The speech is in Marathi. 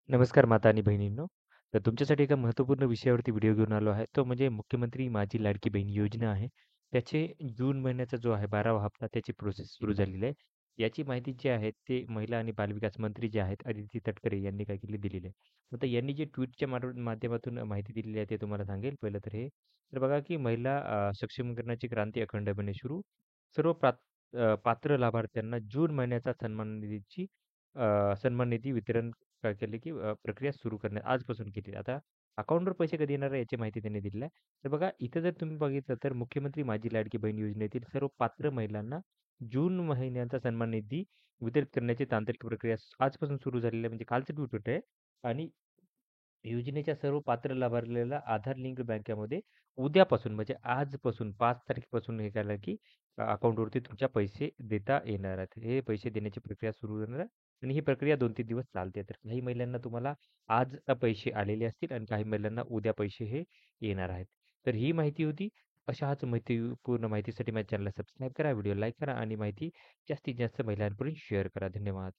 नमस्कार माता आणि बहिणींनो. तर तुमच्यासाठी एका महत्त्वपूर्ण विषयावरती व्हिडिओ घेऊन आलो आहे. तो म्हणजे मुख्यमंत्री माझी लाडकी बहीण योजना आहे. त्याचे जून महिन्याचा जो आहे 12वा हप्ता त्याची प्रोसेस सुरू झालेली आहे. याची माहिती जी आहे ते महिला आणि बालविकास मंत्री जे आहेत अदिती तटकरे यांनी काय केली दिलेली आहे. आता यांनी जे ट्विटच्या माध्यमातून माहिती दिलेली आहे ते तुम्हाला सांगेल. पहिलं तर हे तर बघा की महिला सक्षमीकरणाची क्रांती अखंडपणे सुरू. सर्व पात्र लाभार्थ्यांना जून महिन्याचा सन्मान निधी वितरण काय केले, की प्रक्रिया सुरू करण्यात आजपासून केली. आता अकाउंटवर पैसे कधी येणार आहे याची माहिती त्यांनी दिली आहे. तर बघा इथं जर तुम्ही बघितलं तर मुख्यमंत्री माझी लाडकी बहीण योजनेतील सर्व पात्र महिलांना जून महिन्याचा सन्मान निधी वितरित करण्याची तांत्रिक प्रक्रिया आजपासून सुरू झालेली आहे. म्हणजे कालचं ट्वीट होतं आणि योजनेच्या सर्व पात्र लाभार्थ्याला आधार लिंक बँकेमध्ये उद्यापासून म्हणजे आजपासून 5 तारखेपासून हे केलं की अकाउंटवरती तुमच्या पैसे देता येणार आहेत. हे पैसे देण्याची प्रक्रिया सुरू होणार आहे आणि ही प्रक्रिया 2-3 दिवस चालते. तर काही महिलांना तुम्हाला आज पैसे आलेले असतील आणि काही महिलांना उद्या पैसे हे येणार आहेत. तर ही माहिती होती. अशाच पूर्ण माहितीसाठी माझ्या चॅनलला सबस्क्राईब करा, व्हिडिओ लाईक करा आणि माहिती जास्तीत जास्त महिलांपर्यंत शेअर करा. धन्यवाद.